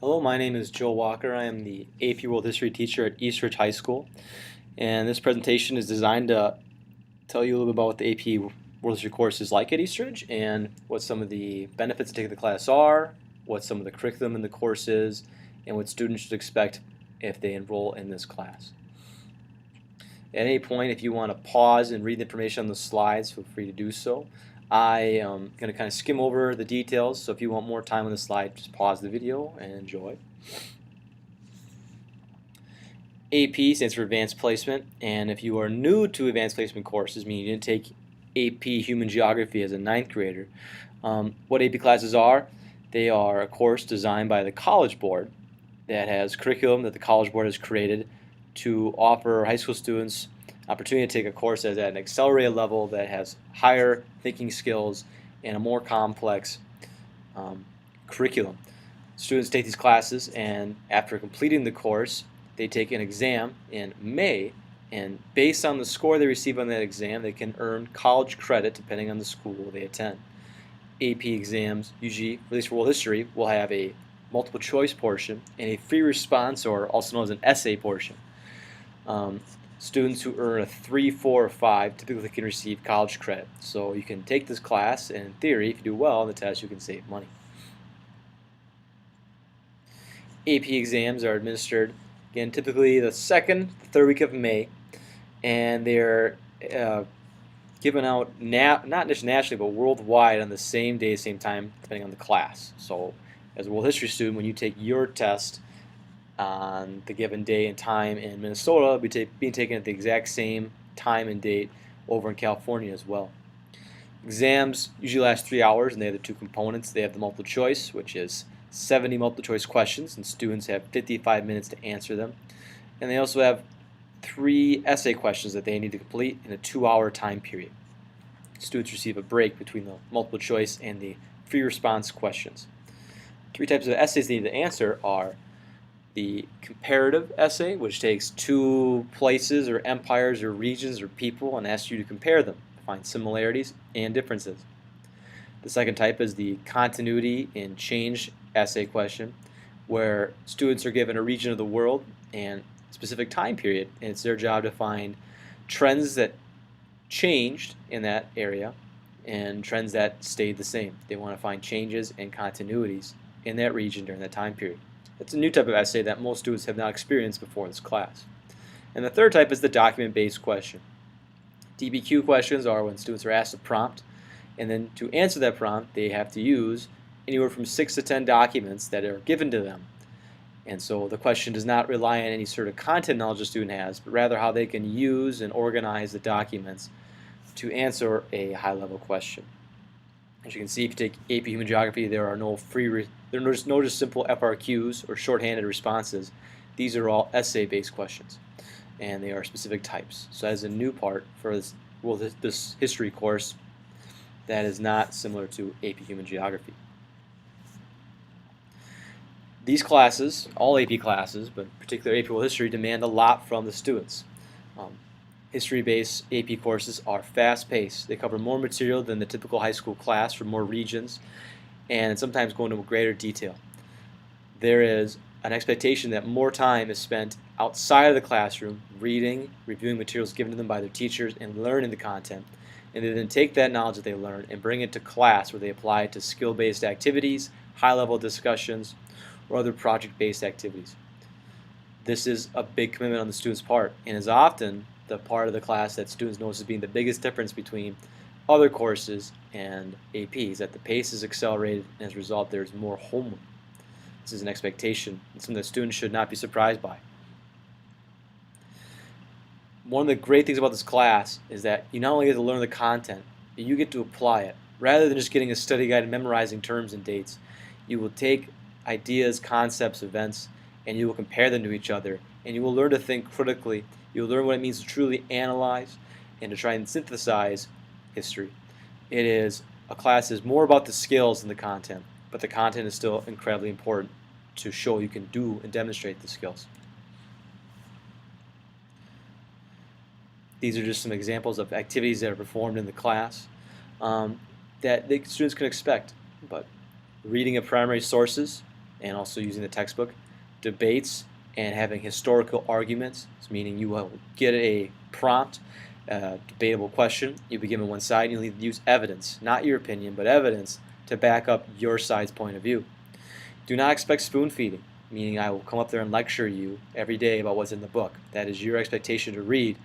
Hello, my name is Joe Walker. I am the AP World History teacher at Eastridge High School, and this presentation is designed to tell you a little bit about what the AP World History course is like at Eastridge and what some of the benefits of taking the class are, what some of the curriculum in the course is, and what students should expect if they enroll in this class. At any point, if you want to pause and read the information on the slides, feel free to do so. I am going to kind of skim over the details, so if you want more time on the slide, just pause the video and enjoy. AP stands for Advanced Placement, and if you are new to Advanced Placement courses, meaning you didn't take AP Human Geography as a ninth grader, what AP classes are, they are a course designed by the College Board that has curriculum that the College Board has created to offer high school students opportunity to take a course that's at an accelerated level that has higher thinking skills and a more complex curriculum. Students take these classes, and after completing the course, they take an exam in May, and based on the score they receive on that exam, they can earn college credit depending on the school they attend. AP exams, usually, at least for world history, will have a multiple choice portion and a free response, or also known as an essay portion. Students who earn a 3, 4, or 5 typically can receive college credit. So you can take this class, and in theory, if you do well on the test, you can save money. AP exams are administered, again, typically the second, third week of May, and they're given out not just nationally but worldwide on the same day, same time, depending on the class. So as a world history student, when you take your test on the given day and time in Minnesota, it'll be being taken at the exact same time and date over in California as well. Exams usually last 3 hours, and they have the two components. They have the multiple choice, which is 70 multiple choice questions, and students have 55 minutes to answer them. And they also have 3 essay questions that they need to complete in a 2-hour time period. Students receive a break between the multiple choice and the free response questions. 3 types of essays they need to answer are the comparative essay, which takes 2 places or empires or regions or people and asks you to compare them, find similarities and differences. The second type is the continuity and change essay question, where students are given a region of the world and a specific time period, and it's their job to find trends that changed in that area and trends that stayed the same. They want to find changes and continuities in that region during that time period. It's a new type of essay that most students have not experienced before in this class. And the third type is the document-based question. DBQ questions are when students are asked a prompt, and then to answer that prompt, they have to use anywhere from 6 to 10 documents that are given to them. And so the question does not rely on any sort of content knowledge the student has, but rather how they can use and organize the documents to answer a high-level question. As you can see, if you take AP Human Geography, there are no just simple FRQs or shorthanded responses. These are all essay-based questions, and they are specific types. So that is a new part for this history course that is not similar to AP Human Geography. These classes, all AP classes, but particularly AP World History, demand a lot from the students. History-based AP courses are fast-paced. They cover more material than the typical high school class for more regions, and sometimes go into greater detail. There is an expectation that more time is spent outside of the classroom, reading, reviewing materials given to them by their teachers, and learning the content. And they then take that knowledge that they learn and bring it to class, where they apply it to skill-based activities, high-level discussions, or other project-based activities. This is a big commitment on the student's part, and is often the part of the class that students notice as being the biggest difference between other courses and APs, that the pace is accelerated, and as a result there's more homework. This is an expectation, and something that students should not be surprised by. One of the great things about this class is that you not only get to learn the content, but you get to apply it. Rather than just getting a study guide and memorizing terms and dates, you will take ideas, concepts, events, and you will compare them to each other, and you will learn to think critically. You'll learn what it means to truly analyze and to try and synthesize history. It is a class that is more about the skills than the content, but the content is still incredibly important to show you can do and demonstrate the skills. These are just some examples of activities that are performed in the class that the students can expect. But reading of primary sources, and also using the textbook, debates, and having historical arguments, meaning you will get a prompt, debatable question, you'll be given one side, and you'll need to use evidence, not your opinion, but evidence to back up your side's point of view. Do not expect spoon feeding, meaning I will come up there and lecture you every day about what's in the book. That is your expectation to read,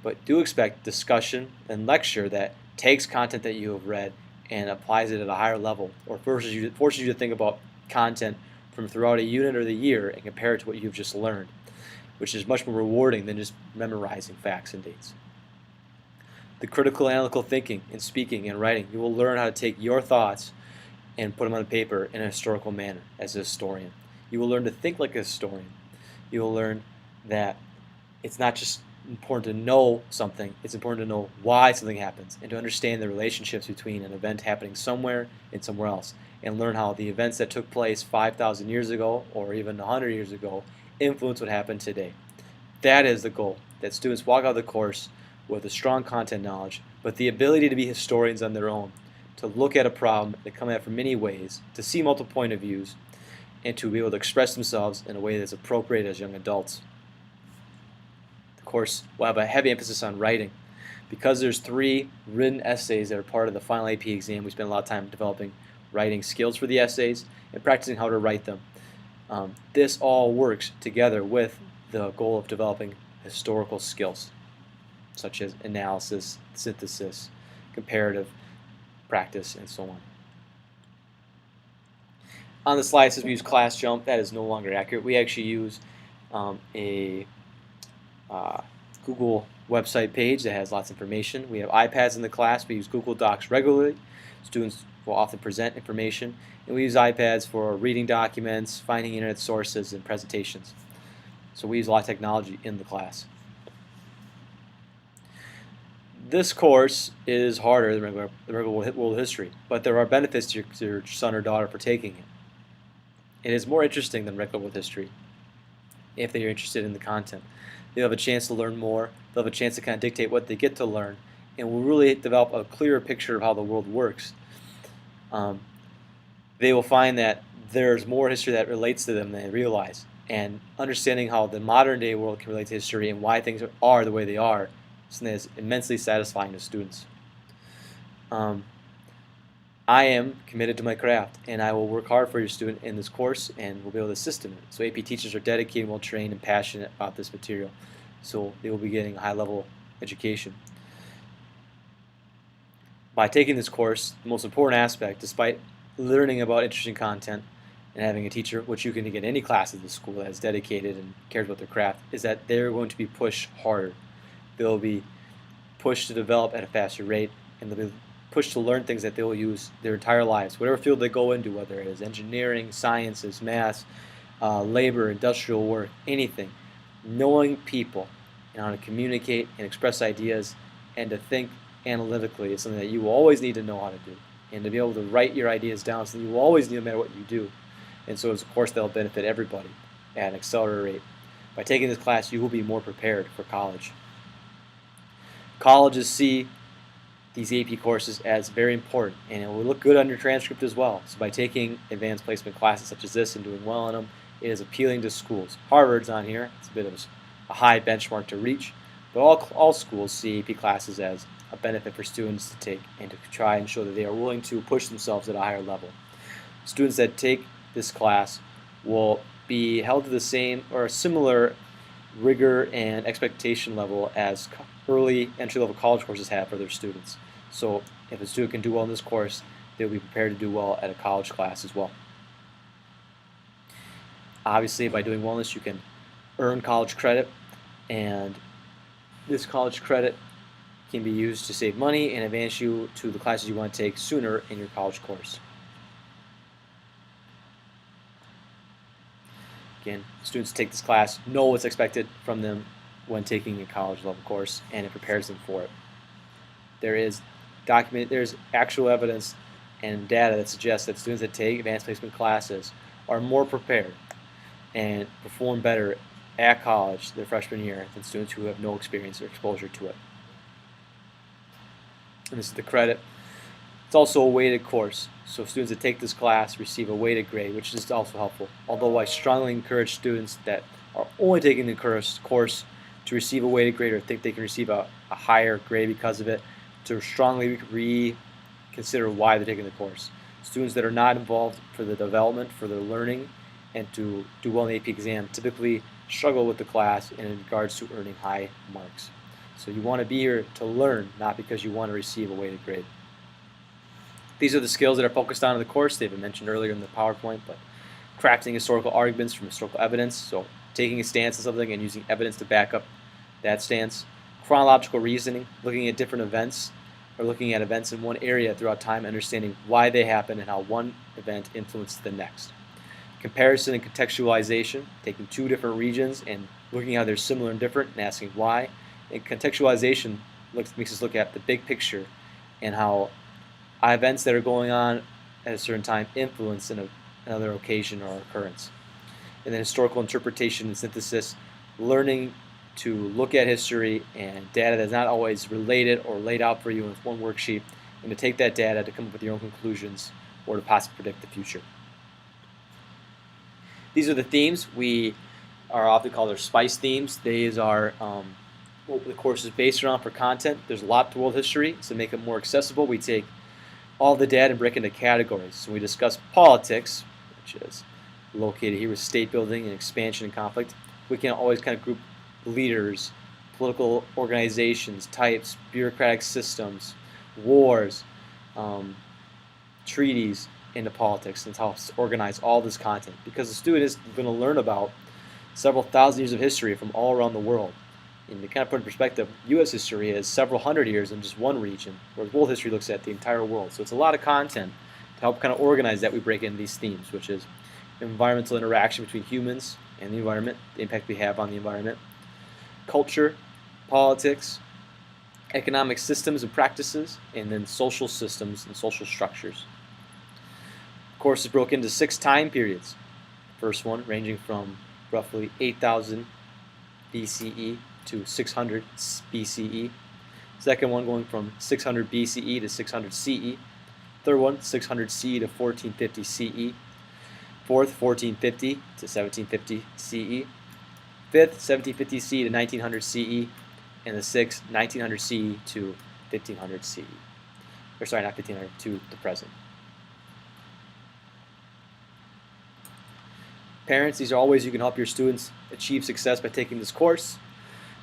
but do expect discussion and lecture that takes content that you have read and applies it at a higher level, or forces you to think about content from throughout a unit or the year and compare it to what you've just learned, which is much more rewarding than just memorizing facts and dates. The critical analytical thinking in speaking and writing. You will learn how to take your thoughts and put them on paper in a historical manner as a historian. You will learn to think like a historian. You will learn that it's not just important to know something, it's important to know why something happens and to understand the relationships between an event happening somewhere and somewhere else, and learn how the events that took place 5,000 years ago or even 100 years ago influence what happened today. That is the goal, that students walk out of the course with a strong content knowledge, but the ability to be historians on their own, to look at a problem, to come at it from many ways, to see multiple point of views, and to be able to express themselves in a way that's appropriate as young adults. The course will have a heavy emphasis on writing. Because there's 3 written essays that are part of the final AP exam, we spend a lot of time developing writing skills for the essays and practicing how to write them. This all works together with the goal of developing historical skills, such as analysis, synthesis, comparative practice, and so on. On the slide it says we use class jump. That is no longer accurate. We actually use a Google website page that has lots of information. We have iPads in the class. We use Google Docs regularly. Students will often present information, and we use iPads for reading documents, finding internet sources, and presentations. So we use a lot of technology in the class. This course is harder than regular world history, but there are benefits to your son or daughter for taking it. It is more interesting than regular world history if they are interested in the content. They'll have a chance to learn more, they'll have a chance to kind of dictate what they get to learn, and will really develop a clearer picture of how the world works. They will find that there's more history that relates to them than they realize, and understanding how the modern day world can relate to history and why things are the way they are is something that's immensely satisfying to students. I am committed to my craft, and I will work hard for your student in this course and will be able to assist in it. So AP teachers are dedicated, well trained, and passionate about this material, so they will be getting a high level education. By taking this course, the most important aspect, despite learning about interesting content and having a teacher, which you can get in any class at the school that is dedicated and cares about their craft, is that they're going to be pushed harder. They'll be pushed to develop at a faster rate, and they'll be pushed to learn things that they will use their entire lives, whatever field they go into, whether it is engineering, sciences, math, labor, industrial work, anything. Knowing people and how to communicate and express ideas and to think analytically is something that you will always need to know how to do, and to be able to write your ideas down, so that you will always need no matter what you do. And so it's a course that will benefit everybody at an accelerated rate. By taking this class, you will be more prepared for college. Colleges see these AP courses as very important, and it will look good on your transcript as well. So by taking advanced placement classes such as this and doing well in them, it is appealing to schools. Harvard's on here. It's a bit of a high benchmark to reach, but all schools see AP classes as a benefit for students to take and to try and show that they are willing to push themselves at a higher level. Students that take this class will be held to the same or a similar rigor and expectation level as early entry-level college courses have for their students. So if a student can do well in this course, they'll be prepared to do well at a college class as well. Obviously, by doing well in this, you can earn college credit, and this college credit can be used to save money and advance you to the classes you want to take sooner in your college course. Again, students take this class, know what's expected from them when taking a college level course, and it prepares them for it. There's actual evidence and data that suggests that students that take advanced placement classes are more prepared and perform better at college their freshman year than students who have no experience or exposure to it. And this is the credit. It's also a weighted course, so students that take this class receive a weighted grade, which is also helpful. Although I strongly encourage students that are only taking the course to receive a weighted grade or think they can receive a higher grade because of it, to strongly reconsider why they're taking the course. Students that are not involved for the development, for their learning, and to do well in the AP exam typically struggle with the class in regards to earning high marks. So you want to be here to learn, not because you want to receive a weighted grade. These are the skills that are focused on in the course. They've been mentioned earlier in the PowerPoint, but crafting historical arguments from historical evidence, so taking a stance on something and using evidence to back up that stance. Chronological reasoning, looking at different events or looking at events in one area throughout time, understanding why they happen and how one event influenced the next. Comparison and contextualization, taking two different regions and looking how they're similar and different and asking why. And contextualization makes us look at the big picture and how events that are going on at a certain time influence another occasion or occurrence. And then historical interpretation and synthesis, learning to look at history and data that's not always related or laid out for you in one worksheet, and to take that data to come up with your own conclusions or to possibly predict the future. These are the themes. We are often called our SPICE themes. These are what the course is based around for content. There's a lot to world history, so to make it more accessible, we take all the data and break into categories. So we discuss politics, which is located here with state building and expansion and conflict. We can always kind of group leaders, political organizations, types, bureaucratic systems, wars, treaties into politics, and how to organize all this content. Because the student is going to learn about several thousand years of history from all around the world. And to kind of put in perspective, U.S. history is several hundred years in just one region, whereas world history looks at the entire world. So it's a lot of content to help kind of organize that. We break into these themes, which is environmental interaction between humans and the environment, the impact we have on the environment, culture, politics, economic systems and practices, and then social systems and social structures. The course is broken into 6 time periods. First one ranging from roughly 8,000 BCE to 600 BCE. Second one going from 600 BCE to 600 CE. Third one, 600 CE to 1450 CE. Fourth, 1450 to 1750 CE. Fifth, 1750 CE to 1900 CE. And the sixth, 1900 CE to 1500 CE. Or sorry, not 1500, to the present. Parents, these are all ways you can help your students achieve success by taking this course.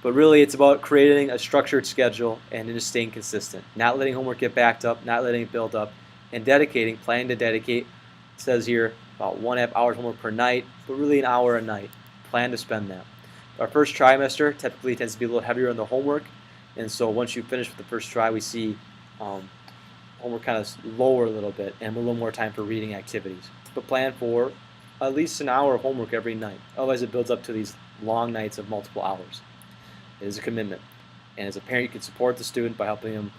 But really, it's about creating a structured schedule and just staying consistent. Not letting homework get backed up, not letting it build up, and planning to dedicate, it says here, about 1.5 hours homework per night, but really an hour a night. Plan to spend that. Our first trimester typically tends to be a little heavier on the homework, and so once you finish with the first try, we see homework kind of lower a little bit and a little more time for reading activities. But plan for at least an hour of homework every night. Otherwise, it builds up to these long nights of multiple hours. It is a commitment. And as a parent, you can support the student by helping them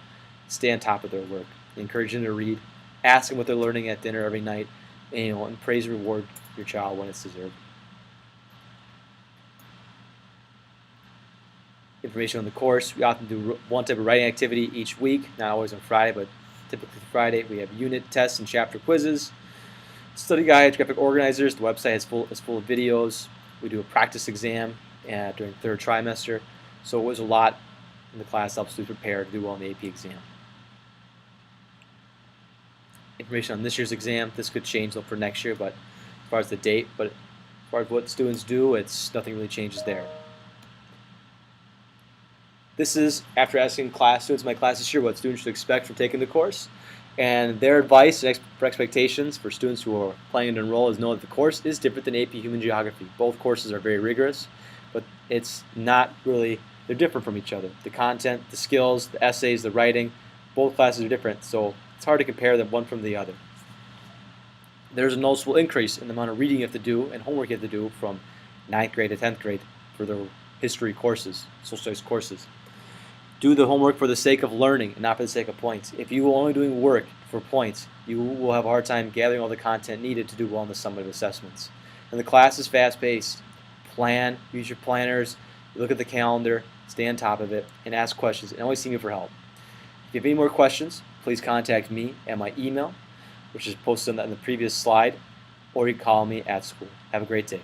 stay on top of their work. Encourage them to read, ask them what they're learning at dinner every night, and praise and reward your child when it's deserved. Information on the course. We often do one type of writing activity each week, not always on Friday, but typically Friday. We have unit tests and chapter quizzes, study guides, graphic organizers. The website is full of videos. We do a practice exam during third trimester. So it was a lot in the class to help students prepare to do well in the AP exam. Information on this year's exam. This could change for next year, but as far as the date, but as far as what students do, nothing really changes there. This is after asking students in my class this year what students should expect from taking the course. And their advice for expectations for students who are planning to enroll is know that the course is different than AP Human Geography. Both courses are very rigorous, but it's not really, they're different from each other. The content, the skills, the essays, the writing, both classes are different, so it's hard to compare them one from the other. There's a noticeable increase in the amount of reading you have to do and homework you have to do from 9th grade to 10th grade for the history courses, social studies courses. Do the homework for the sake of learning and not for the sake of points. If you are only doing work for points, you will have a hard time gathering all the content needed to do well in the summative assessments. And the class is fast-paced. Plan, use your planners, look at the calendar, stay on top of it, and ask questions, and always see me for help. If you have any more questions, please contact me at my email, which is posted on the previous slide, or you call me at school. Have a great day.